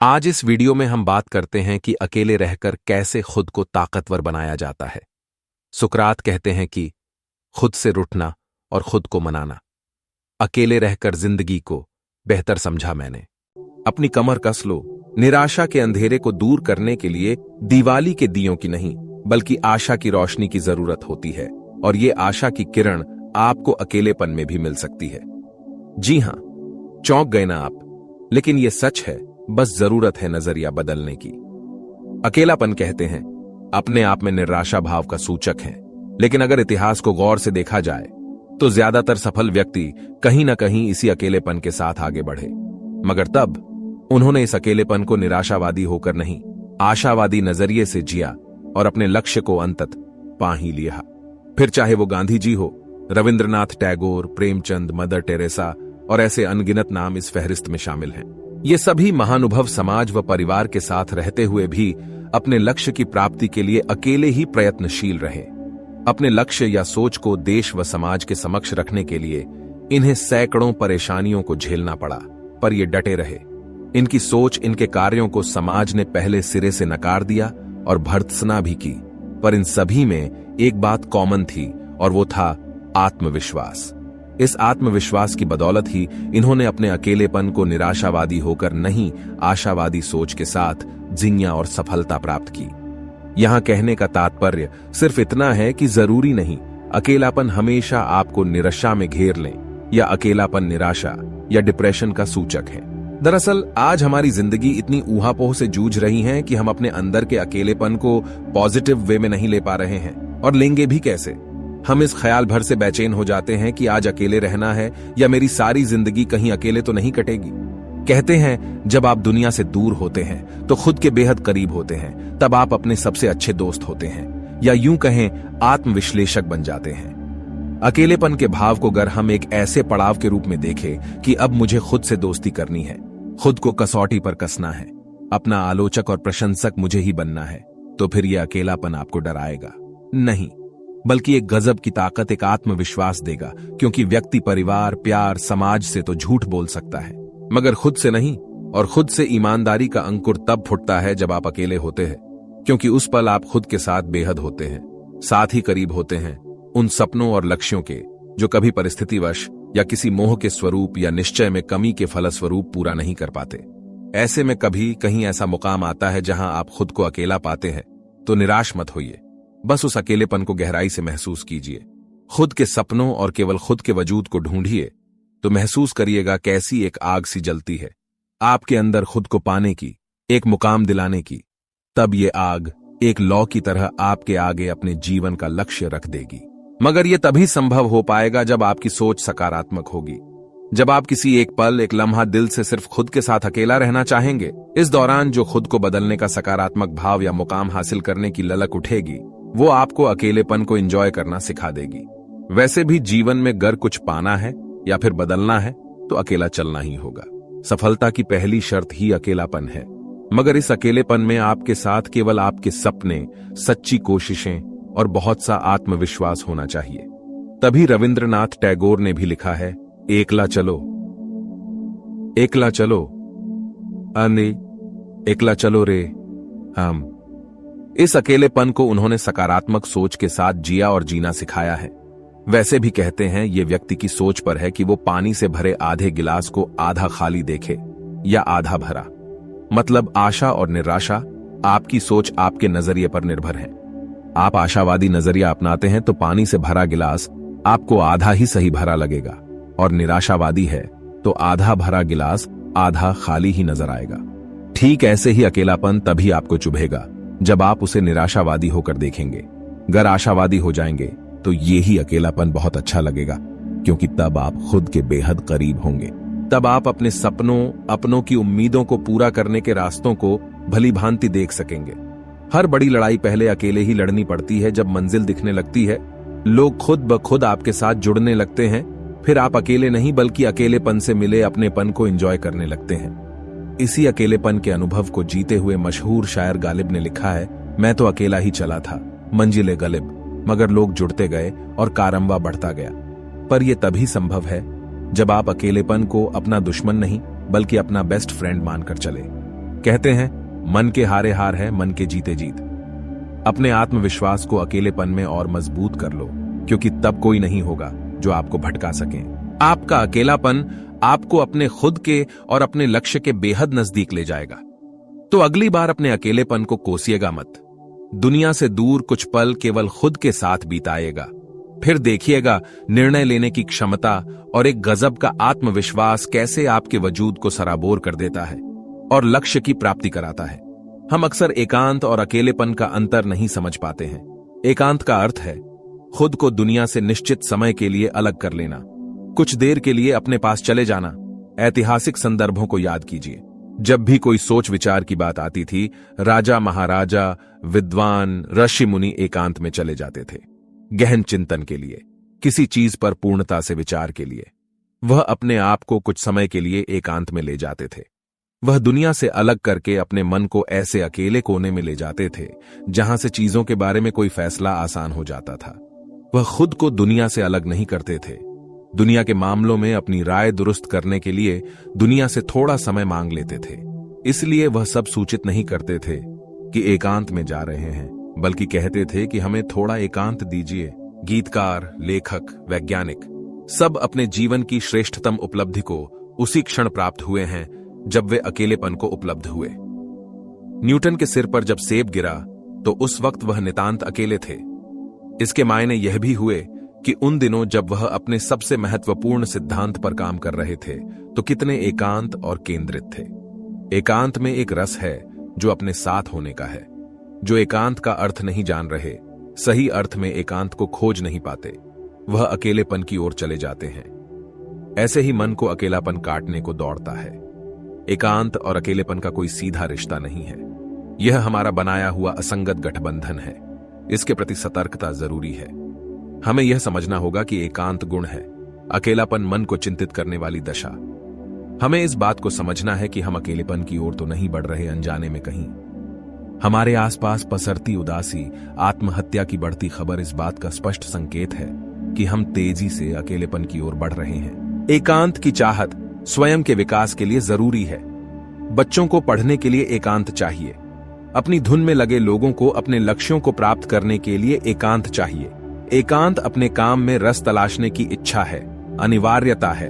आज इस वीडियो में हम बात करते हैं कि अकेले रहकर कैसे खुद को ताकतवर बनाया जाता है। सुकरात कहते हैं कि खुद से रूठना और खुद को मनाना। अकेले रहकर जिंदगी को बेहतर समझा मैंने। अपनी कमर कस लो। निराशा के अंधेरे को दूर करने के लिए दिवाली के दियों की नहीं बल्कि आशा की रोशनी की जरूरत होती है, और ये आशा की किरण आपको अकेलेपन में भी मिल सकती है। जी हां, चौंक गए ना आप, लेकिन ये सच है। बस जरूरत है नजरिया बदलने की। अकेलापन कहते हैं अपने आप में निराशा भाव का सूचक है, लेकिन अगर इतिहास को गौर से देखा जाए तो ज्यादातर सफल व्यक्ति कहीं ना कहीं इसी अकेलेपन के साथ आगे बढ़े। मगर तब उन्होंने इस अकेलेपन को निराशावादी होकर नहीं, आशावादी नजरिए से जिया और अपने लक्ष्य को अंतत पा ही लिया। फिर चाहे वो गांधी जी हो, रविंद्रनाथ टैगोर, प्रेमचंद, मदर टेरेसा और ऐसे अनगिनत नाम इस फहरिस्त में शामिल हैं। ये सभी महानुभव समाज व परिवार के साथ रहते हुए भी अपने लक्ष्य की प्राप्ति के लिए अकेले ही प्रयत्नशील रहे। अपने लक्ष्य या सोच को देश व समाज के समक्ष रखने के लिए इन्हें सैकड़ों परेशानियों को झेलना पड़ा, पर ये डटे रहे। इनकी सोच, इनके कार्यों को समाज ने पहले सिरे से नकार दिया और भर्त्सना भी की, पर इन सभी में एक बात कॉमन थी और वो था आत्मविश्वास। इस आत्मविश्वास की बदौलत ही इन्होंने अपने अकेलेपन को निराशावादी होकर नहीं, आशावादी सोच के साथ जिंया और सफलता प्राप्त की। यहां कहने का तात्पर्य सिर्फ इतना है कि जरूरी नहीं अकेलापन हमेशा आपको निराशा में घेर ले, या अकेलापन निराशा या डिप्रेशन का सूचक है। दरअसल आज हमारी जिंदगी इतनी ऊहापोह से जूझ रही है कि हम अपने अंदर के अकेलेपन को पॉजिटिव वे में नहीं ले पा रहे हैं, और लेंगे भी कैसे। हम इस ख्याल भर से बेचैन हो जाते हैं कि आज अकेले रहना है या मेरी सारी जिंदगी कहीं अकेले तो नहीं कटेगी। कहते हैं जब आप दुनिया से दूर होते हैं तो खुद के बेहद करीब होते हैं, तब आप अपने सबसे अच्छे दोस्त होते हैं, या यूं कहें आत्मविश्लेषक बन जाते हैं। अकेलेपन के भाव को अगर हम एक ऐसे पड़ाव के रूप में देखें कि अब मुझे खुद से दोस्ती करनी है, खुद को कसौटी पर कसना है, अपना आलोचक और प्रशंसक मुझे ही बनना है, तो फिर यह अकेलापन आपको डराएगा नहीं, बल्कि एक गजब की ताकत, एक आत्मविश्वास देगा। क्योंकि व्यक्ति परिवार, प्यार, समाज से तो झूठ बोल सकता है, मगर खुद से नहीं। और खुद से ईमानदारी का अंकुर तब फुटता है जब आप अकेले होते हैं, क्योंकि उस पल आप खुद के साथ बेहद होते हैं, साथ ही करीब होते हैं उन सपनों और लक्ष्यों के जो कभी परिस्थितिवश या किसी मोह के स्वरूप या निश्चय में कमी के फलस्वरूप पूरा नहीं कर पाते। ऐसे में कभी कहीं ऐसा मुकाम आता है जहां आप खुद को अकेला पाते हैं, तो निराश मत होइए। बस उस अकेलेपन को गहराई से महसूस कीजिए। खुद के सपनों और केवल खुद के वजूद को ढूंढिए तो महसूस करिएगा कैसी एक आग सी जलती है आपके अंदर खुद को पाने की, एक मुकाम दिलाने की। तब ये आग एक लौ की तरह आपके आगे अपने जीवन का लक्ष्य रख देगी। मगर यह तभी संभव हो पाएगा जब आपकी सोच सकारात्मक होगी, जब आप किसी एक पल, एक लम्हा दिल से सिर्फ खुद के साथ अकेला रहना चाहेंगे। इस दौरान जो खुद को बदलने का सकारात्मक भाव या मुकाम हासिल करने की ललक उठेगी, वो आपको अकेलेपन को एंजॉय करना सिखा देगी। वैसे भी जीवन में अगर कुछ पाना है या फिर बदलना है तो अकेला चलना ही होगा। सफलता की पहली शर्त ही अकेलापन है, मगर इस अकेलेपन में आपके साथ केवल आपके सपने, सच्ची कोशिशें और बहुत सा आत्मविश्वास होना चाहिए। तभी रविंद्रनाथ टैगोर ने भी लिखा है, एकला चलो, एकला चलो, अने एकला चलो रे हम। इस अकेलेपन को उन्होंने सकारात्मक सोच के साथ जिया और जीना सिखाया है। वैसे भी कहते हैं ये व्यक्ति की सोच पर है कि वो पानी से भरे आधे गिलास को आधा खाली देखे या आधा भरा। मतलब आशा और निराशा आपकी सोच, आपके नजरिए पर निर्भर है। आप आशावादी नजरिया अपनाते हैं तो पानी से भरा गिलास आपको आधा ही सही भरा लगेगा, और निराशावादी है तो आधा भरा गिलास आधा खाली ही नजर आएगा। ठीक ऐसे ही अकेलापन तभी आपको चुभेगा जब आप उसे निराशावादी होकर देखेंगे। अगर आशावादी हो जाएंगे तो ये ही अकेलापन बहुत अच्छा लगेगा, क्योंकि तब आप खुद के बेहद करीब होंगे। तब आप अपने सपनों, अपनों की उम्मीदों को पूरा करने के रास्तों को भली भांति देख सकेंगे। हर बड़ी लड़ाई पहले अकेले ही लड़नी पड़ती है। जब मंजिल दिखने लगती है, लोग खुद ब खुद आपके साथ जुड़ने लगते हैं, फिर आप अकेले नहीं बल्कि अकेलेपन से मिले अपनेपन को एंजॉय करने लगते हैं। इसी अकेलेपन के अनुभव को जीते हुए मशहूर शायर गालिब ने लिखा है, मैं तो अकेला ही चला था मंजिले गलिब, मगर लोग जुड़ते गए और कारंवा बढ़ता गया। पर यह तभी संभव है जब आप अकेलेपन को अपना दुश्मन नहीं बल्कि अपना बेस्ट फ्रेंड मानकर चले। कहते हैं मन के हारे हार है, मन के जीते जीत। अपने आत्मविश्वास को अकेलेपन में और मजबूत कर लो, क्योंकि तब कोई नहीं होगा जो आपको भटका सके। आपका अकेलापन आपको अपने खुद के और अपने लक्ष्य के बेहद नजदीक ले जाएगा। तो अगली बार अपने अकेलेपन को कोसिएगा मत। दुनिया से दूर कुछ पल केवल खुद के साथ बिताएगा, फिर देखिएगा निर्णय लेने की क्षमता और एक गजब का आत्मविश्वास कैसे आपके वजूद को सराबोर कर देता है और लक्ष्य की प्राप्ति कराता है। हम अक्सर एकांत और अकेलेपन का अंतर नहीं समझ पाते हैं। एकांत का अर्थ है खुद को दुनिया से निश्चित समय के लिए अलग कर लेना, कुछ देर के लिए अपने पास चले जाना। ऐतिहासिक संदर्भों को याद कीजिए। जब भी कोई सोच विचार की बात आती थी, राजा महाराजा, विद्वान, ऋषि मुनि एकांत में चले जाते थे, गहन चिंतन के लिए, किसी चीज पर पूर्णता से विचार के लिए। वह अपने आप को कुछ समय के लिए एकांत में ले जाते थे। वह दुनिया से अलग करके अपने मन को ऐसे अकेले कोने में ले जाते थे जहां से चीजों के बारे में कोई फैसला आसान हो जाता था। वह खुद को दुनिया से अलग नहीं करते थे। दुनिया के मामलों में अपनी राय दुरुस्त करने के लिए दुनिया से थोड़ा समय मांग लेते थे। इसलिए वह सब सूचित नहीं करते थे कि एकांत में जा रहे हैं, बल्कि कहते थे कि हमें थोड़ा एकांत दीजिए। गीतकार, लेखक, वैज्ञानिक सब अपने जीवन की श्रेष्ठतम उपलब्धि को उसी क्षण प्राप्त हुए हैं जब वे अकेलेपन को उपलब्ध हुए। न्यूटन के सिर पर जब सेब गिरा तो उस वक्त वह नितांत अकेले थे। इसके मायने यह भी हुए कि उन दिनों जब वह अपने सबसे महत्वपूर्ण सिद्धांत पर काम कर रहे थे तो कितने एकांत और केंद्रित थे। एकांत में एक रस है जो अपने साथ होने का है। जो एकांत का अर्थ नहीं जान रहे, सही अर्थ में एकांत को खोज नहीं पाते, वह अकेलेपन की ओर चले जाते हैं। ऐसे ही मन को अकेलापन काटने को दौड़ता है। एकांत और अकेलेपन का कोई सीधा रिश्ता नहीं है। यह हमारा बनाया हुआ असंगत गठबंधन है। इसके प्रति सतर्कता जरूरी है। हमें यह समझना होगा कि एकांत गुण है, अकेलापन मन को चिंतित करने वाली दशा। हमें इस बात को समझना है कि हम अकेलेपन की ओर तो नहीं बढ़ रहे अनजाने में कहीं। हमारे आसपास पसरती उदासी, आत्महत्या की बढ़ती खबर इस बात का स्पष्ट संकेत है कि हम तेजी से अकेलेपन की ओर बढ़ रहे हैं। एकांत की चाहत स्वयं के विकास के लिए जरूरी है। बच्चों को पढ़ने के लिए एकांत चाहिए। अपनी धुन में लगे लोगों को अपने लक्ष्यों को प्राप्त करने के लिए एकांत चाहिए। एकांत अपने काम में रस तलाशने की इच्छा है, अनिवार्यता है।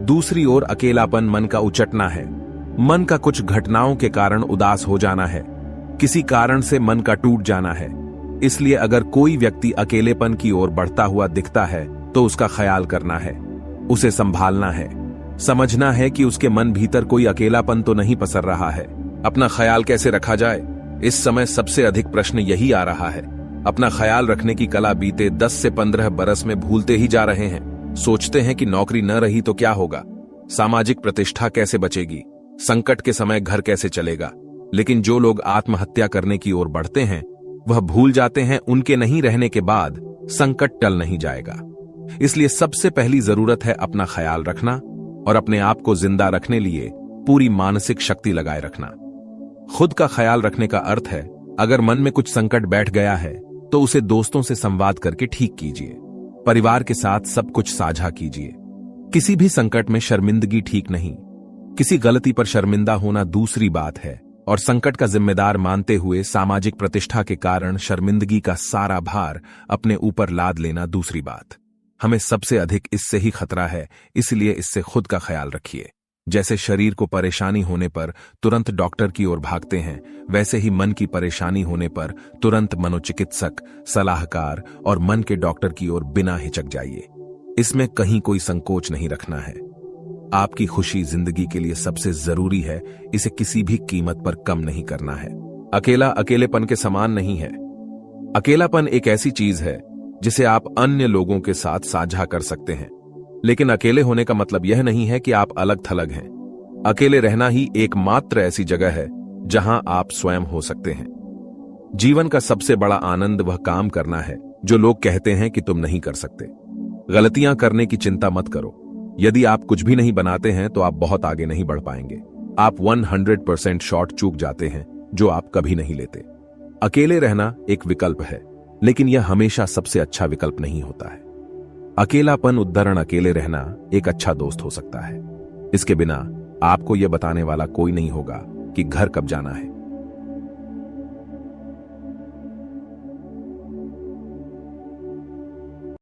दूसरी ओर अकेलापन मन का उचटना है। मन का कुछ घटनाओं के कारण उदास हो जाना है, किसी कारण से मन का टूट जाना है। इसलिए अगर कोई व्यक्ति अकेलेपन की ओर बढ़ता हुआ दिखता है तो उसका ख्याल करना है, उसे संभालना है, समझना है कि उसके मन भीतर कोई अकेलापन तो नहीं पसर रहा है। अपना ख्याल कैसे रखा जाए, इस समय सबसे अधिक प्रश्न यही आ रहा है। अपना ख्याल रखने की कला बीते 10 से 15 बरस में भूलते ही जा रहे हैं। सोचते हैं कि नौकरी न रही तो क्या होगा, सामाजिक प्रतिष्ठा कैसे बचेगी, संकट के समय घर कैसे चलेगा। लेकिन जो लोग आत्महत्या करने की ओर बढ़ते हैं वह भूल जाते हैं उनके नहीं रहने के बाद संकट टल नहीं जाएगा। इसलिए सबसे पहली जरूरत है अपना ख्याल रखना और अपने आप को जिंदा रखने लिए पूरी मानसिक शक्ति लगाए रखना। खुद का ख्याल रखने का अर्थ है अगर मन में कुछ संकट बैठ गया है तो उसे दोस्तों से संवाद करके ठीक कीजिए। परिवार के साथ सब कुछ साझा कीजिए। किसी भी संकट में शर्मिंदगी ठीक नहीं। किसी गलती पर शर्मिंदा होना दूसरी बात है और संकट का जिम्मेदार मानते हुए सामाजिक प्रतिष्ठा के कारण शर्मिंदगी का सारा भार अपने ऊपर लाद लेना दूसरी बात। हमें सबसे अधिक इससे ही खतरा है, इसलिए इससे खुद का ख्याल रखिए। जैसे शरीर को परेशानी होने पर तुरंत डॉक्टर की ओर भागते हैं, वैसे ही मन की परेशानी होने पर तुरंत मनोचिकित्सक, सलाहकार और मन के डॉक्टर की ओर बिना हिचक जाइए। इसमें कहीं कोई संकोच नहीं रखना है। आपकी खुशी जिंदगी के लिए सबसे जरूरी है, इसे किसी भी कीमत पर कम नहीं करना है। अकेला अकेलेपन के समान नहीं है। अकेलापन एक ऐसी चीज है जिसे आप अन्य लोगों के साथ साझा कर सकते हैं, लेकिन अकेले होने का मतलब यह नहीं है कि आप अलग थलग हैं। अकेले रहना ही एकमात्र ऐसी जगह है जहां आप स्वयं हो सकते हैं। जीवन का सबसे बड़ा आनंद वह काम करना है जो लोग कहते हैं कि तुम नहीं कर सकते। गलतियां करने की चिंता मत करो। यदि आप कुछ भी नहीं बनाते हैं तो आप बहुत आगे नहीं बढ़ पाएंगे। आप 100% शॉट चूक जाते हैं जो आप कभी नहीं लेते। अकेले रहना एक विकल्प है, लेकिन यह हमेशा सबसे अच्छा विकल्प नहीं होता है। अकेलापन उद्धरण अकेले रहना एक अच्छा दोस्त हो सकता है। इसके बिना आपको यह बताने वाला कोई नहीं होगा कि घर कब जाना है।